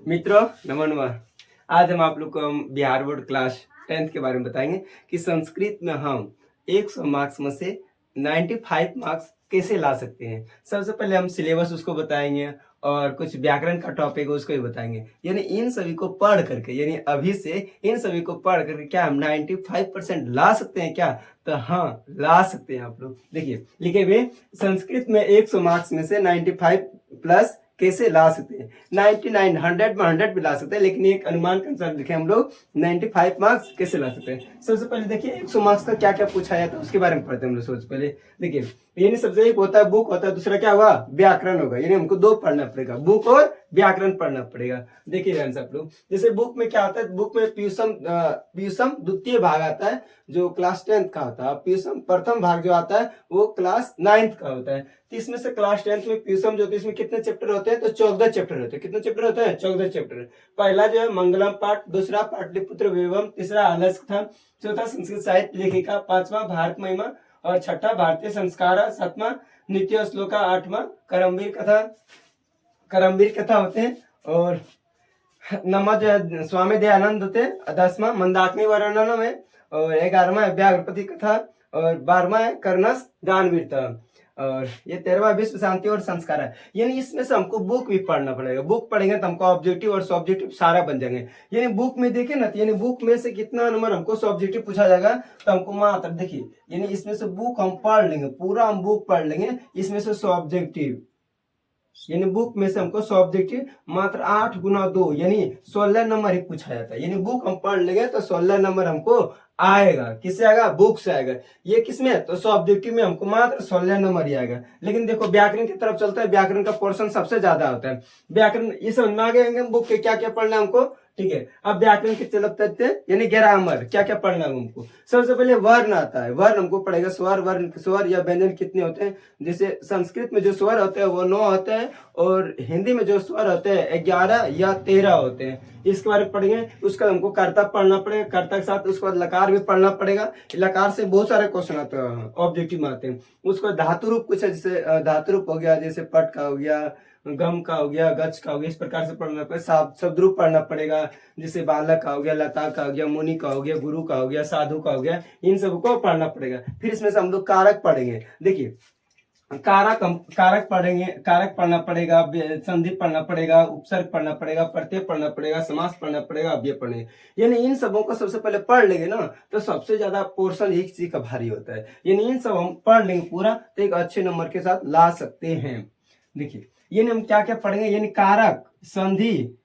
मित्रों नमो। आज हम आप लोग को बिहार बोर्ड क्लास 10th के बारे में बताएंगे कि संस्कृत में हम 100 मार्क्स में से 95 मार्क्स कैसे ला सकते हैं। सबसे पहले हम सिलेबस उसको बताएंगे और कुछ व्याकरण का टॉपिक है उसको भी बताएंगे। यानी इन सभी को पढ़ करके, यानी अभी से इन सभी को पढ़ करके क्या हम 95% ला सकते हैं क्या? तो हाँ, ला सकते हैं। आप लोग देखिए लिखे हुए संस्कृत में 100 मार्क्स में से 95 प्लस कैसे ला सकते हैं। 99 100 में 100 भी ला सकते हैं, लेकिन एक अनुमान के अनुसार देखें हम लोग 95 मार्क्स कैसे ला सकते हैं। सबसे पहले देखिए 100 मार्क्स का क्या क्या पूछा जाता है उसके बारे में पढ़ते हैं हम लोग। सबसे पहले देखिए, यानी सबसे एक होता है बुक होता है, दूसरा क्या हुआ व्याकरण होगा। यानी हमको दो पढ़ना पड़ेगा, बुक और व्याकरण पढ़ना पड़ेगा। देखिए ध्यान से आप लोग, जैसे बुक में क्या आता है, बुक में पीयूषम द्वितीय भाग आता है जो क्लास 10th का होता है। पीयूषम प्रथम भाग जो आता है वो क्लास 9th का होता है। तो इसमें से क्लास 10th में पीयूषम जो होती है इसमें कितने चैप्टर होते हैं? तो 14 चैप्टर होते हैं। कितने चैप्टर होते हैं? 14 चैप्टर। पहला जो है मंगलम पाठ, दूसरा पाटलिपुत्र विवम, तीसरा आलस कथा, चौथा संस्कृत साहित्य लेखिका, पांचवा भारत महिमा और छठा भारतीय संस्कार, सातवां नित्य श्लोका, आठवां करमवीर कथा होते हैं और नमा जो है स्वामी दयानंद होते हैं, 10वां मंदाकिनी वर्णन में और 11वां व्याघ्रपति कथा और 12वां है कर्णस दानवीरता और ये 13वां विश्व शांति और संस्कार है। यानी इसमें से हमको बुक भी पढ़ना पड़ेगा। बुक पढ़ेंगे तो हमको ऑब्जेक्टिव और सब्जेक्टिव सारा बन जाएंगे। यानी बुक में देखे ना, यानी बुक में से कितना नंबर हमको सब्जेक्टिव पूछा जाएगा तो हमको मात्र देखिए, यानी इसमें से बुक हम पढ़ लेंगे, पूरा हम बुक पढ़ लेंगे, इसमें से सब्जेक्टिव, यानी बुक में से हमको सब्जेक्टिव मात्र 8 गुना 2 यानी 16 नंबर ही पूछा जाता है। यानी बुक हम पढ़ लेंगे तो 16 नंबर हमको आएगा। किससे आएगा? बुक से आएगा। ये किसमें? तो सब्जेक्टिव में हमको मात्र 16 नंबर ही आएगा। लेकिन देखो व्याकरण की तरफ चलता है, व्याकरण का पोर्शन सबसे ज्यादा होता है। व्याकरण ये समझ में आ गए बुक के क्या क्या पढ़ना है हमको, ठीक है। अब व्याकरण की तरफ चलते हैं, यानी ग्रामर क्या क्या पढ़ना है हमको। सबसे पहले वर्ण आता है, वर्ण हमको पढ़ेगा। स्वर, वर्ण, स्वर या व्यंजन कितने होते हैं। जैसे संस्कृत में जो स्वर होते हैं वो 9 होते हैं और हिंदी में जो स्वर होते हैं 11 या 13 होते हैं। इसके बारे में पढ़ेंगे। उसका हमको कर्ता पढ़ना पड़ेगा, कर्ता के साथ उसके बाद लकार भी पढ़ना पड़ेगा। लकार से बहुत सारे क्वेश्चन आते हैं, ऑब्जेक्टिव में आते हैं। उसको धातु रूप कुछ है, जैसे धातु रूप हो गया, जैसे पट का हो गया, गम का हो गया, गच का हो गया, इस प्रकार से पढ़ना पड़ेगा। शब्द रूप पढ़ना पड़ेगा, जैसे बालक का हो गया, लता का हो गया, मुनि का हो गया, गुरु का हो गया, साधु का हो गया, इन सबको पढ़ना पड़ेगा। फिर इसमें से हम लोग कारक पढ़ेंगे। देखिए कारक पढ़ेंगे, कारक पढ़ना पड़ेगा, संधि पढ़ना पड़ेगा, उपसर्ग पढ़ना पड़ेगा, प्रत्यय पढ़ना पड़ेगा, समास पढ़ना पड़ेगा, अव्यय पढ़ेंगे। यानी इन सबों को सबसे पहले पढ़ लेंगे ना तो सबसे ज्यादा पोर्शन एक चीज का भारी होता है। यानी इन सब हम पढ़ लेंगे पूरा तो एक अच्छे नंबर के साथ ला सकते हैं। देखिए यानी हम क्या क्या पढ़ेंगे, यानी कारक, संधि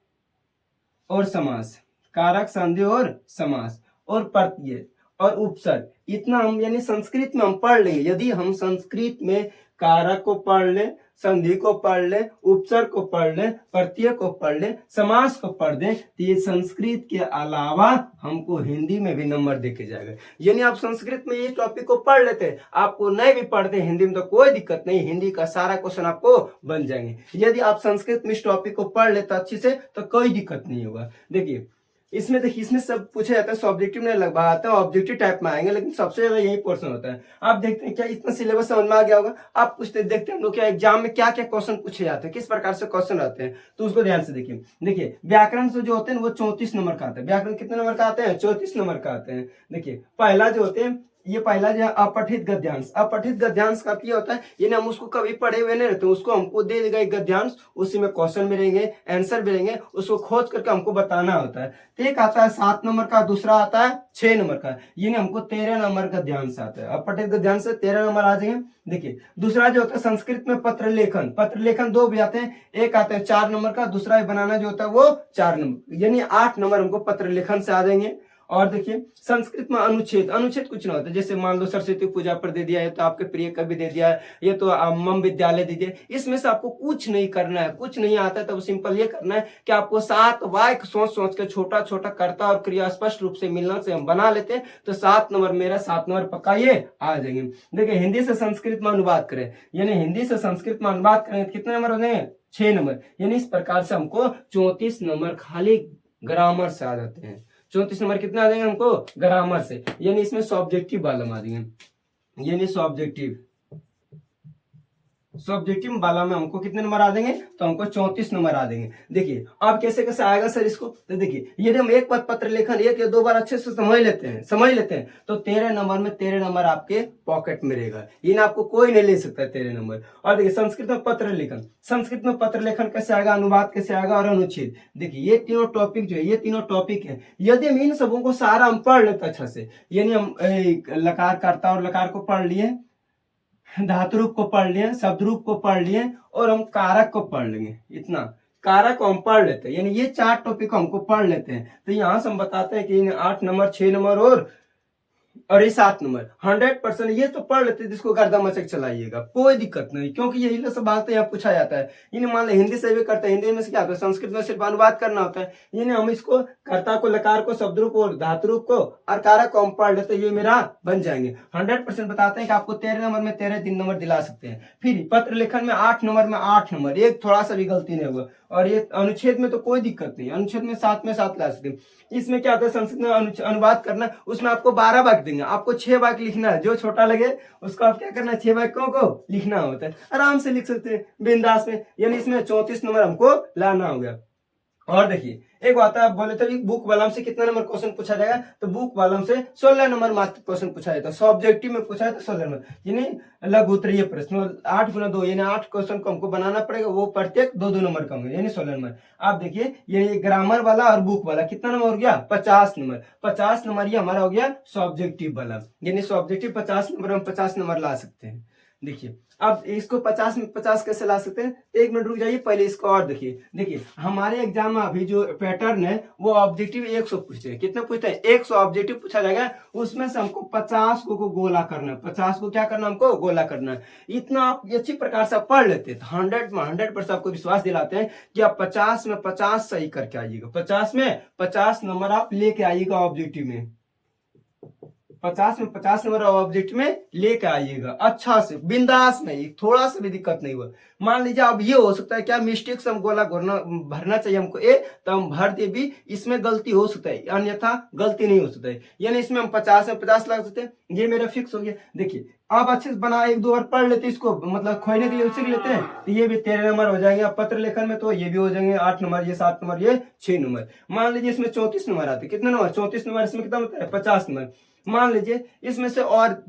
और समास, कारक, संधि और समास और प्रत्यय और उपसर्ग, इतना हम यानी संस्कृत में हम पढ़ लेंगे। यदि हम संस्कृत में कारक को पढ़ लें, संधि को पढ़ लें, उपसर्ग को पढ़ लें, प्रत्यय को पढ़ लें, समास को पढ़ दें तो ये संस्कृत के अलावा हमको हिंदी में भी नंबर देके जाएगा। यानी आप संस्कृत में ये टॉपिक को पढ़ लेते हैं, आपको नहीं भी पढ़ते हिंदी में तो कोई दिक्कत नहीं, हिंदी का सारा क्वेश्चन आपको बन जाएंगे। यदि आप संस्कृत में इस टॉपिक को पढ़ लेते अच्छे से तो कोई दिक्कत नहीं होगा। देखिए इसमें देखिए, इसमें सब पूछा जाता है, सब्जेक्टिव में लगभग आता है, ऑब्जेक्टिव टाइप में आएंगे, लेकिन सबसे ज्यादा यही पोर्शन होता है। आप देखते हैं क्या इतना सिलेबस समझ में आ गया होगा। आप पूछते देखते हैं हम लोग क्या एग्जाम में क्या क्या क्वेश्चन पूछे जाते हैं, किस प्रकार से क्वेश्चन आते हैं, तो उसको ध्यान से देखिए। देखिए व्याकरण से जो होते हैं वो 34 नंबर का आता है। व्याकरण कितने नंबर का आते हैं? 34 नंबर का आते हैं। देखिए पहला जो होते हैं, ये पहला जो है अपठित गद्यांश। अपठित गद्यांश का क्या होता है, यानी हम उसको कभी पढ़े हुए नहीं रहते, उसको हमको दे देगा एक गद्यांश, उसी में क्वेश्चन मिलेंगे, आंसर मिलेंगे, उसको खोज करके हमको बताना होता है। तो एक आता है 7 नंबर का, दूसरा आता है 6 नंबर का, यानी हमको 13 नंबर का गद्यांश आता है। अपठित गद्यांश से 13 नंबर आ जाएंगे। देखिए दूसरा जो होता है संस्कृत में पत्र लेखन। पत्र लेखन 2 भी आते हैं, एक आता है 4 नंबर का, दूसरा बनाना जो होता है वो 4 नंबर, यानी 8 नंबर हमको पत्र लेखन से आ जाएंगे। और देखिए संस्कृत में अनुच्छेद, अनुच्छेद कुछ ना होता है, जैसे मान लो सरस्वती पूजा पर दे दिया है तो आपके प्रिय कवि दे दिया है, ये तो मम विद्यालय दे दिया। इसमें से आपको कुछ नहीं करना है, कुछ नहीं आता है, तब सिंपल ये करना है कि आपको 7 वाक्य सोच सोच के छोटा छोटा कर्ता और क्रिया स्पष्ट रूप से मिलना से हम बना लेते हैं तो 7 नंबर, मेरा 7 नंबर पक्का ये आ जाएंगे। देखिए हिंदी से संस्कृत में अनुवाद करें, यानी हिंदी से संस्कृत में अनुवाद करें कितने नंबर हो जाएंगे? 6 नंबर। यानी इस प्रकार से हमको 34 नंबर खाली ग्रामर से आ जाते हैं। 34 नंबर कितने आ जाएंगे हमको? ग्रामर से। यानी इसमें सब्जेक्टिव वाला आ जाएंगे, यानी सब्जेक्टिव सब्जेक्टिव वाला में हमको कितने नंबर आ देंगे, तो हमको 34 नंबर आ देंगे। देखिए अब कैसे कैसे आएगा सर इसको, तो देखिए यदि हम एक पद पत्र लेखन एक या दो बार अच्छे से समझ लेते हैं तो 13 नंबर में 13 नंबर आपके पॉकेट में रहेगा, ये ना आपको कोई नहीं ले सकता 13 नंबर। और देखिए संस्कृत में पत्र लेखन, संस्कृत में पत्र लेखन कैसे आएगा, अनुवाद कैसे आएगा और अनुच्छेद। देखिए ये तीनों टॉपिक जो है, ये तीनों टॉपिक है, यदि हम इन सबों को सारा हम पढ़ लेते अच्छा से, यानी हम लकार कर्ता और लकार को पढ़ लिए, धातु रूप को पढ़ लिए, शब्द रूप को पढ़ लिए और हम कारक को पढ़ लेंगे, इतना कारक को हम पढ़ लेते हैं, यानी ये 4 टॉपिक हमको पढ़ लेते हैं। तो यहाँ से हम बताते हैं कि 8 नंबर 6 नंबर और ये 7 नंबर 100% ये तो पढ़ लेते, जिसको गर्दा मचक चलाइएगा कोई दिक्कत नहीं, क्योंकि यही सब बातें यहाँ पूछा जाता है। यानी मान लो हिंदी से भी करते हैं, हिंदी में से क्या होता है, संस्कृत में सिर्फ अनुवाद करना होता है, यानी हम इसको कर्ता को, लकार को, शब्द रूप और धातु रूप को और कारक को हम पढ़ लेते, ये मेरा बन जाएंगे। 100% बताते हैं कि आपको 13 नंबर में 13 3 नंबर दिला सकते हैं। फिर पत्र लेखन में 8 नंबर में 8 नंबर, एक थोड़ा सा भी गलती नहीं होगा। और ये अनुच्छेद में तो कोई दिक्कत नहीं, अनुच्छेद में 7 में 7 ला सकते हैं। इसमें क्या होता है, संस्कृत में अनुवाद करना, उसमें आपको 12 वाक्य देंगे, आपको 6 वाक्य लिखना है, जो छोटा लगे उसको आप क्या करना है, 6 वाक्यों को लिखना होता है, आराम से लिख सकते हैं बिंदास में। यानी इसमें 34 नंबर हमको लाना हो गया। और देखिए एक बात है, आप बोले थे बुक वालम से कितना नंबर क्वेश्चन पूछा जाएगा, तो बुक वालम से 16 नंबर मात्र क्वेश्चन पूछा जाता है, सब्जेक्टिव में पूछा है तो 16 नंबर, यानी लघु उत्तरीय प्रश्न 8 गुना 2 यानी 8 क्वेश्चन को हमको बनाना पड़ेगा, वो प्रत्येक 2 नंबर का होंगे, यानी 16 नंबर। आप देखिए ये ग्रामर वाला और बुक वाला कितना नंबर हो गया, 50 नंबर। 50 नंबर ये हमारा हो गया सब्जेक्टिव वाला, यानी सब्जेक्टिव 50 नंबर, हम 50 नंबर ला सकते हैं। देखिए अब इसको 50 में 50 कैसे ला सकते हैं, 1 मिनट रुक जाइए, पहले इसको और देखिए हमारे एग्जाम में अभी जो पैटर्न है वो ऑब्जेक्टिव 100 पूछते हैं, कितने पूछते हैं, 100 ऑब्जेक्टिव पूछा जाएगा, उसमें से हमको 50 को गोला करना है, 50 को क्या करना, हमको गोला करना है। इतना आप अच्छी प्रकार से पढ़ लेते हैं तो 100% आपको विश्वास दिलाते हैं कि आप 50 में 50 सही करके आइएगा, 50 में 50 नंबर आप लेके आइएगा ऑब्जेक्टिव में, 50 में 50 नंबर ऑब्जेक्ट में लेकर आइएगा अच्छा से बिंदास में, थोड़ा सा भी दिक्कत नहीं हुआ। मान लीजिए अब ये हो सकता है क्या, मिस्टेक से हम गोला भरना चाहिए हमको ए, तो हम भर दे भी, इसमें गलती हो सकता है, अन्यथा गलती नहीं हो सकता है, यानी इसमें हम 50 में 50 लगा सकते हैं, ये मेरा फिक्स हो गया। देखिए आप अच्छे से बना 1-2 बार पढ़ लेते इसको, मतलब खोजने के लिए सीख लेते हैं, तो ये भी 13 नंबर हो जाएंगे। अब पत्र लेखन में तो ये भी हो जाएंगे 8 नंबर, ये 7 नंबर, ये 6 नंबर। मान लीजिए इसमें 34 नंबर आते, कितने नंबर, 34 नंबर, इसमें कितना होता है, 50 नंबर। मान लीजिए इसमें से और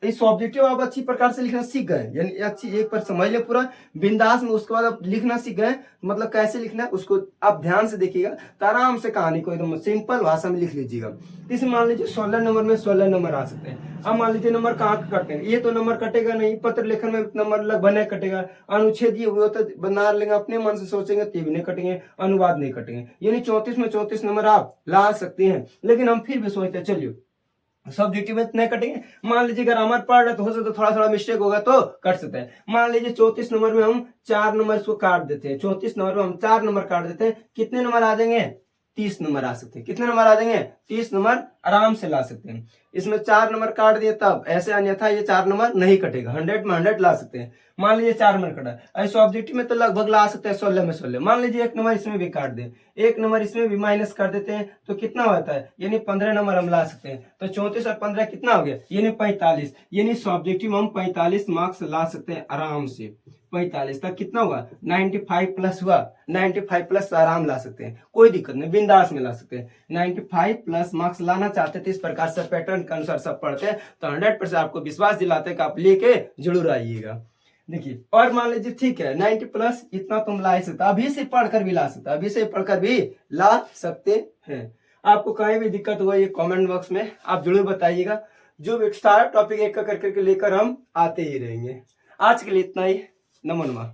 इस ऑब्जेक्टिव आप अच्छी प्रकार से लिखना सीख गए, यानी अच्छी एक पर समझ ले पूरा बिंदास में, उसके बाद आप लिखना सीख गए, मतलब कैसे लिखना है उसको आप ध्यान से देखिएगा, तो आराम से कहानी को एकदम सिंपल भाषा में लिख लीजिएगा। इसमें मान लीजिए 16 नंबर में 16 नंबर आ सकते हैं। अब मान लीजिए नंबर कहाँ कटते हैं, ये तो नंबर कटेगा नहीं, पत्र लेखन में नंबर लगभग नहीं कटेगा, अनुच्छेद ये वो तो बना लेंगे, अपने मन से सोचेंगे तो भी नहीं कटेंगे, अनुवाद नहीं कटेंगे, यानी 34 में 34 नंबर आप ला सकते हैं। लेकिन हम फिर भी सोचते हैं चलिए सब्जेक्टिव में नहीं कटेंगे, मान लीजिए ग्रामर पढ़ रहे तो हो सकता है थोड़ा थोड़ा मिस्टेक होगा तो कट सकता है। मान लीजिए 34 नंबर में हम 4 नंबर इसको काट देते हैं, 34 नंबर में हम 4 नंबर काट देते हैं, कितने नंबर आ जाएंगे, 30 नंबर आ सकते हैं। कितने नंबर आ जाएंगे, 30 नंबर आराम से ला सकते हैं। इसमें 4 नंबर काट दिए तब ऐसे, अन्यथा ये 4 नंबर नहीं कटेगा, 100 में 100 ला सकते हैं। मान लीजिए 4 नंबर कटा, ऐसे ऑब्जेक्टिव में तो लगभग ला सकते हैं 16 में 16। मान लीजिए 1 नंबर इसमें भी काट दे, 1 नंबर इसमें भी माइनस कर देते हैं तो कितना होता है, यानी 15 नंबर हम ला सकते हैं। तो 34 और 15 कितना हो गया, यानी 45, यानी सब्जेक्टिव हम 45 मार्क्स ला सकते हैं आराम से। 45 तक कितना होगा, 95 प्लस हुआ, 95 प्लस आराम ला सकते हैं, कोई दिक्कत नहीं, बिंदास में ला सकते हैं। 95 प्लस मार्क्स लाना चाहते थे, इस प्रकार से पैटर्न के अनुसार सब पढ़ते हैं तो 100% आपको विश्वास दिलाते हैं कि आप लेके जरूर आइएगा। देखिए और मान लीजिए ठीक है 90 प्लस इतना तुम ला सकते, अभी से पढ़कर भी ला सकते, अभी से पढ़कर भी ला सकते हैं। आपको कहीं भी दिक्कत हुआ ये कमेंट बॉक्स में आप जरूर बताइएगा, जो भी सारा टॉपिक एक करके लेकर हम आते ही रहेंगे। आज के लिए इतना ही, नमो नमः।